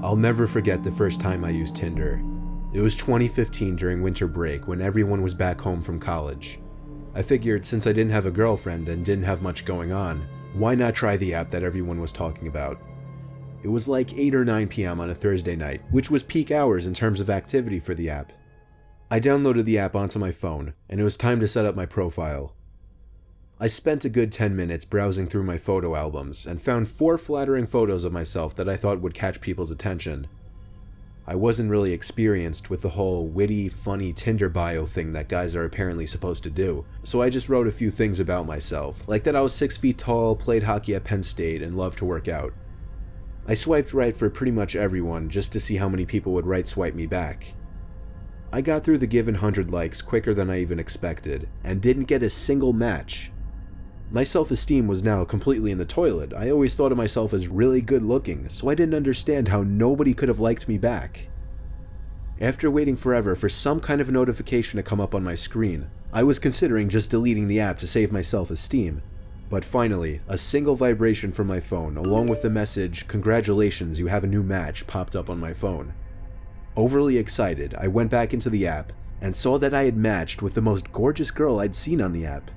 I'll never forget the first time I used Tinder. It was 2015 during winter break when everyone was back home from college. I figured since I didn't have a girlfriend and didn't have much going on, why not try the app that everyone was talking about? It was like 8 or 9 p.m. on a Thursday night, which was peak hours in terms of activity for the app. I downloaded the app onto my phone, and it was time to set up my profile. I spent a good 10 minutes browsing through my photo albums and found 4 flattering photos of myself that I thought would catch people's attention. I wasn't really experienced with the whole witty, funny Tinder bio thing that guys are apparently supposed to do, so I just wrote a few things about myself, like that I was 6 feet tall, played hockey at Penn State, and loved to work out. I swiped right for pretty much everyone just to see how many people would right swipe me back. I got through the given 100 likes quicker than I even expected, and didn't get a single match. My self-esteem was now completely in the toilet. I always thought of myself as really good looking, so I didn't understand how nobody could have liked me back. After waiting forever for some kind of notification to come up on my screen, I was considering just deleting the app to save my self-esteem. But finally, a single vibration from my phone, along with the message, "Congratulations, you have a new match," popped up on my phone. Overly excited, I went back into the app and saw that I had matched with the most gorgeous girl I'd seen on the app.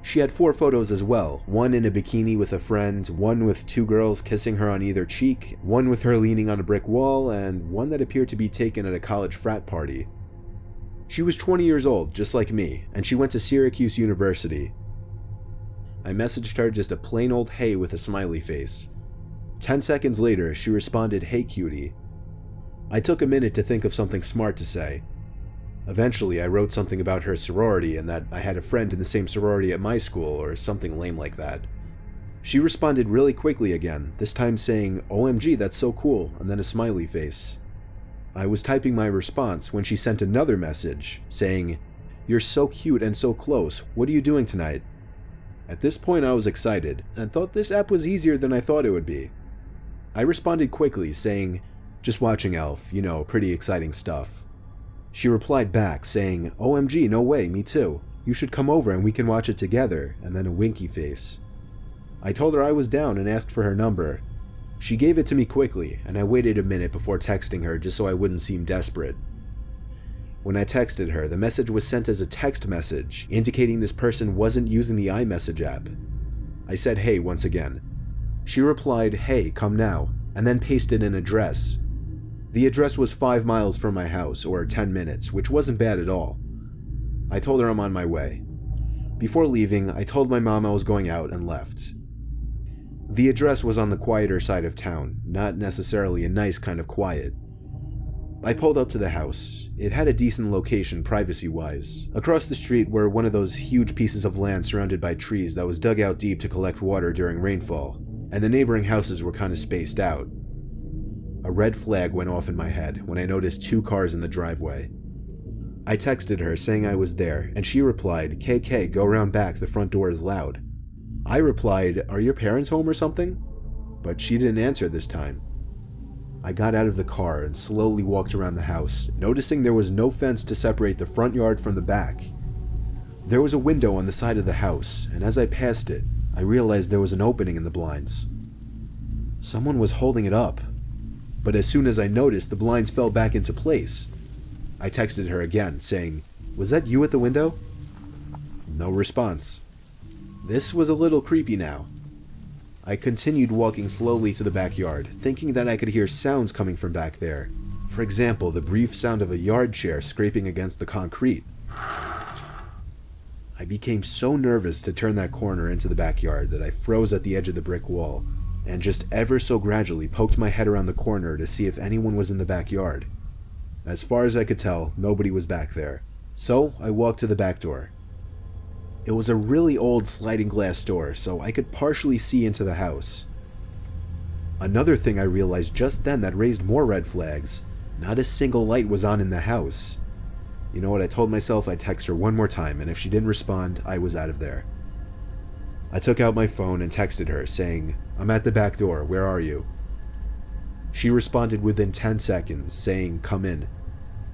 She had 4 photos as well, one in a bikini with a friend, one with 2 girls kissing her on either cheek, one with her leaning on a brick wall, and one that appeared to be taken at a college frat party. She was 20 years old, just like me, and she went to Syracuse University. I messaged her just a plain old hey with a smiley face. 10 seconds later, she responded, "Hey cutie." I took a minute to think of something smart to say. Eventually, I wrote something about her sorority and that I had a friend in the same sorority at my school, or something lame like that. She responded really quickly again, this time saying, "OMG, that's so cool," and then a smiley face. I was typing my response when she sent another message, saying, "You're so cute and so close, what are you doing tonight?" At this point I was excited, and thought this app was easier than I thought it would be. I responded quickly, saying, "Just watching Elf, you know, pretty exciting stuff." She replied back, saying, "OMG, no way, me too. You should come over and we can watch it together," and then a winky face. I told her I was down and asked for her number. She gave it to me quickly, and I waited a minute before texting her just so I wouldn't seem desperate. When I texted her, the message was sent as a text message, indicating this person wasn't using the iMessage app. I said hey once again. She replied, "Hey, come now," and then pasted an address. The address was 5 miles from my house, or 10 minutes, which wasn't bad at all. I told her I'm on my way. Before leaving, I told my mom I was going out and left. The address was on the quieter side of town, not necessarily a nice kind of quiet. I pulled up to the house. It had a decent location privacy-wise. Across the street were one of those huge pieces of land surrounded by trees that was dug out deep to collect water during rainfall, and the neighboring houses were kind of spaced out. A red flag went off in my head when I noticed 2 cars in the driveway. I texted her saying I was there, and she replied, "KK, go around back, the front door is loud." I replied, "Are your parents home or something?" But she didn't answer this time. I got out of the car and slowly walked around the house, noticing there was no fence to separate the front yard from the back. There was a window on the side of the house, and as I passed it, I realized there was an opening in the blinds. Someone was holding it up. But as soon as I noticed, the blinds fell back into place. I texted her again, saying, "Was that you at the window?" No response. This was a little creepy now. I continued walking slowly to the backyard, thinking that I could hear sounds coming from back there. For example, the brief sound of a yard chair scraping against the concrete. I became so nervous to turn that corner into the backyard that I froze at the edge of the brick wall, and just ever so gradually poked my head around the corner to see if anyone was in the backyard. As far as I could tell, nobody was back there, so I walked to the back door. It was a really old sliding glass door, so I could partially see into the house. Another thing I realized just then that raised more red flags: not a single light was on in the house. You know what, I told myself I'd text her one more time, and if she didn't respond, I was out of there. I took out my phone and texted her, saying, "I'm at the back door, where are you?" She responded within 10 seconds, saying, "Come in."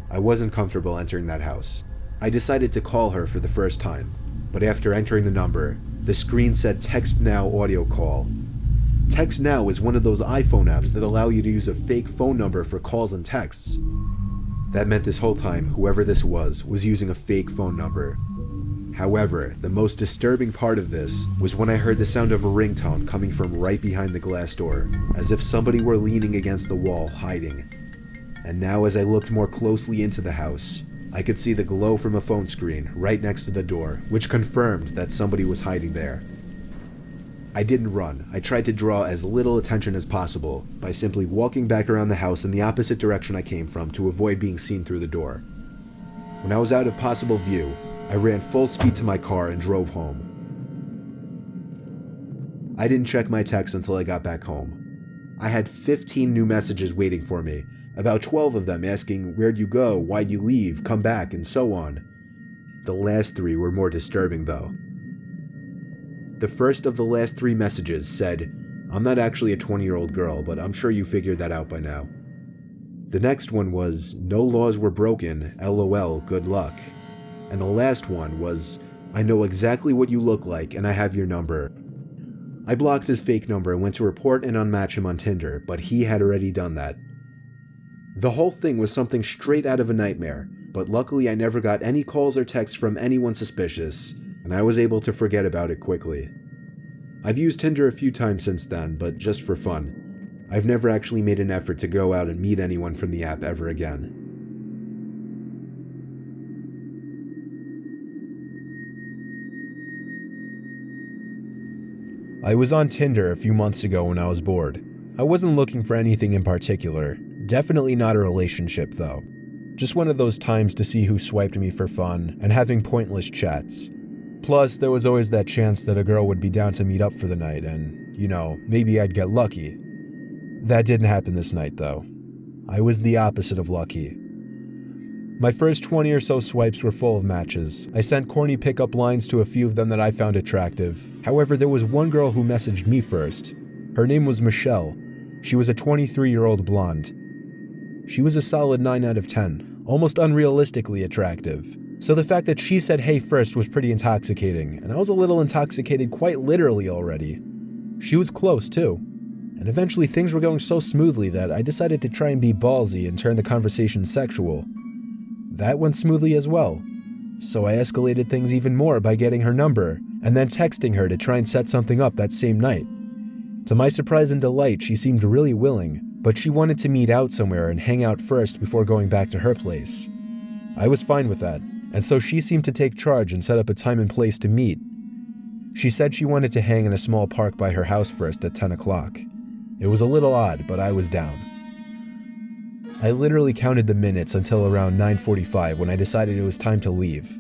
I wasn't comfortable entering that house. I decided to call her for the first time, but after entering the number, the screen said "Text now audio call." Text Now is one of those iPhone apps that allow you to use a fake phone number for calls and texts. That meant this whole time, whoever this was using a fake phone number. However, the most disturbing part of this was when I heard the sound of a ringtone coming from right behind the glass door, as if somebody were leaning against the wall, hiding. And now as I looked more closely into the house, I could see the glow from a phone screen right next to the door, which confirmed that somebody was hiding there. I didn't run. I tried to draw as little attention as possible by simply walking back around the house in the opposite direction I came from to avoid being seen through the door. When I was out of possible view, I ran full speed to my car and drove home. I didn't check my texts until I got back home. I had 15 new messages waiting for me, about 12 of them asking where'd you go, why'd you leave, come back, and so on. The last 3 were more disturbing though. The first of the last 3 messages said, "I'm not actually a 20-year-old girl, but I'm sure you figured that out by now." The next one was, "No laws were broken, LOL, good luck." And the last one was, "I know exactly what you look like and I have your number." I blocked his fake number and went to report and unmatch him on Tinder, but he had already done that. The whole thing was something straight out of a nightmare, but luckily I never got any calls or texts from anyone suspicious, and I was able to forget about it quickly. I've used Tinder a few times since then, but just for fun. I've never actually made an effort to go out and meet anyone from the app ever again. I was on Tinder a few months ago when I was bored. I wasn't looking for anything in particular. Definitely not a relationship though. Just one of those times to see who swiped me for fun and having pointless chats. Plus, there was always that chance that a girl would be down to meet up for the night and, maybe I'd get lucky. That didn't happen this night though. I was the opposite of lucky. My first 20 or so swipes were full of matches. I sent corny pickup lines to a few of them that I found attractive. However, there was one girl who messaged me first. Her name was Michelle. She was a 23-year-old blonde. She was a solid 9 out of 10, almost unrealistically attractive. So the fact that she said hey first was pretty intoxicating, and I was a little intoxicated quite literally already. She was close too. And eventually things were going so smoothly that I decided to try and be ballsy and turn the conversation sexual. That went smoothly as well. So I escalated things even more by getting her number, and then texting her to try and set something up that same night. To my surprise and delight, she seemed really willing, but she wanted to meet out somewhere and hang out first before going back to her place. I was fine with that, and so she seemed to take charge and set up a time and place to meet. She said she wanted to hang in a small park by her house first at 10 o'clock. It was a little odd, but I was down. I literally counted the minutes until around 9:45 when I decided it was time to leave.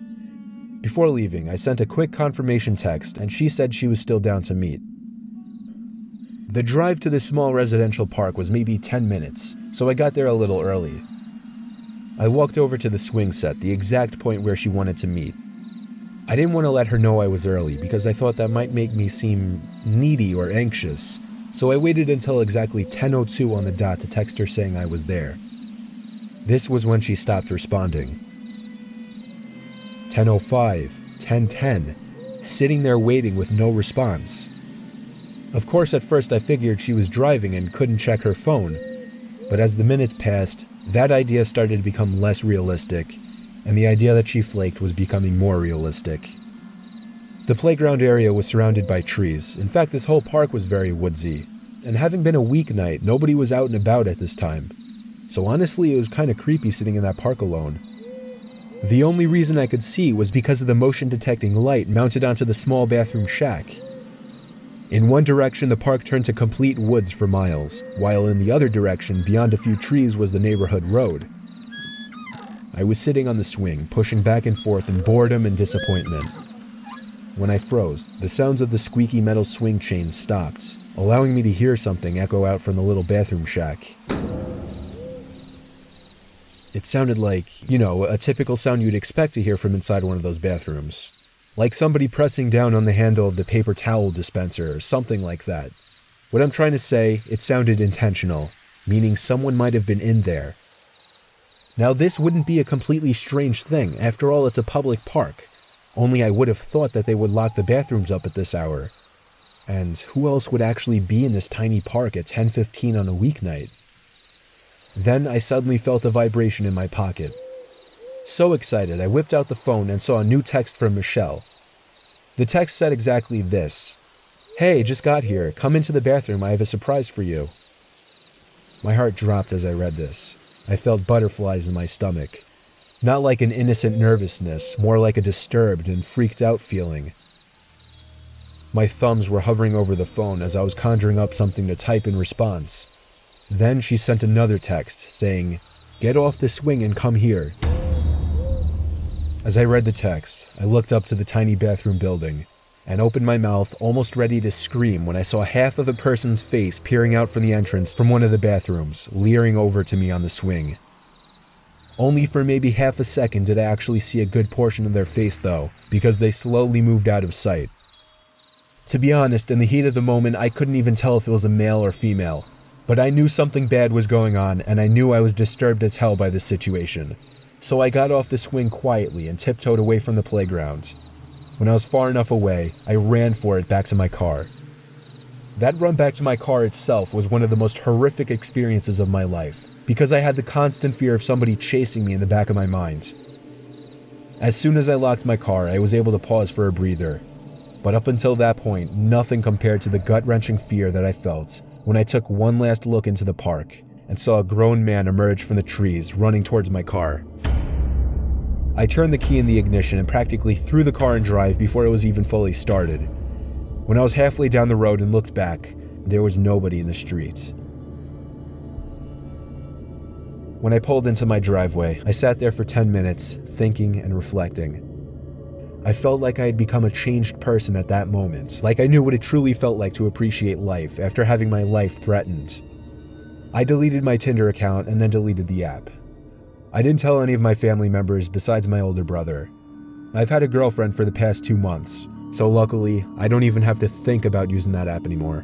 Before leaving, I sent a quick confirmation text and she said she was still down to meet. The drive to this small residential park was maybe 10 minutes, so I got there a little early. I walked over to the swing set, the exact point where she wanted to meet. I didn't want to let her know I was early because I thought that might make me seem needy or anxious, so I waited until exactly 10:02 on the dot to text her saying I was there. This was when she stopped responding. 10:05, 10:10, sitting there waiting with no response. Of course, at first I figured she was driving and couldn't check her phone, but as the minutes passed, that idea started to become less realistic, and the idea that she flaked was becoming more realistic. The playground area was surrounded by trees. In fact, this whole park was very woodsy, and having been a weeknight, nobody was out and about at this time. So honestly, it was kind of creepy sitting in that park alone. The only reason I could see was because of the motion detecting light mounted onto the small bathroom shack. In one direction, the park turned to complete woods for miles, while in the other direction, beyond a few trees, was the neighborhood road. I was sitting on the swing, pushing back and forth in boredom and disappointment. When I froze, the sounds of the squeaky metal swing chains stopped, allowing me to hear something echo out from the little bathroom shack. It sounded like, a typical sound you'd expect to hear from inside one of those bathrooms. Like somebody pressing down on the handle of the paper towel dispenser or something like that. What I'm trying to say, it sounded intentional, meaning someone might have been in there. Now this wouldn't be a completely strange thing. After all, it's a public park. Only I would have thought that they would lock the bathrooms up at this hour. And who else would actually be in this tiny park at 10:15 on a weeknight? Then I suddenly felt a vibration in my pocket. So excited, I whipped out the phone and saw a new text from Michelle. The text said exactly this: "Hey, just got here. Come into the bathroom. I have a surprise for you." My heart dropped as I read this. I felt butterflies in my stomach. Not like an innocent nervousness, more like a disturbed and freaked out feeling. My thumbs were hovering over the phone as I was conjuring up something to type in response. Then she sent another text saying, "Get off the swing and come here." As I read the text, I looked up to the tiny bathroom building and opened my mouth, almost ready to scream, when I saw half of a person's face peering out from the entrance from one of the bathrooms, leering over to me on the swing. Only for maybe half a second did I actually see a good portion of their face though, because they slowly moved out of sight. To be honest, in the heat of the moment, I couldn't even tell if it was a male or female, but I knew something bad was going on, and I knew I was disturbed as hell by this situation. So I got off the swing quietly and tiptoed away from the playground. When I was far enough away, I ran for it back to my car. That run back to my car itself was one of the most horrific experiences of my life, because I had the constant fear of somebody chasing me in the back of my mind. As soon as I locked my car, I was able to pause for a breather. But up until that point, nothing compared to the gut-wrenching fear that I felt when I took one last look into the park and saw a grown man emerge from the trees running towards my car. I turned the key in the ignition and practically threw the car in drive before it was even fully started. When I was halfway down the road and looked back, there was nobody in the street. When I pulled into my driveway, I sat there for 10 minutes, thinking and reflecting. I felt like I had become a changed person at that moment, like I knew what it truly felt like to appreciate life after having my life threatened. I deleted my Tinder account and then deleted the app. I didn't tell any of my family members besides my older brother. I've had a girlfriend for the past 2 months, so luckily, I don't even have to think about using that app anymore.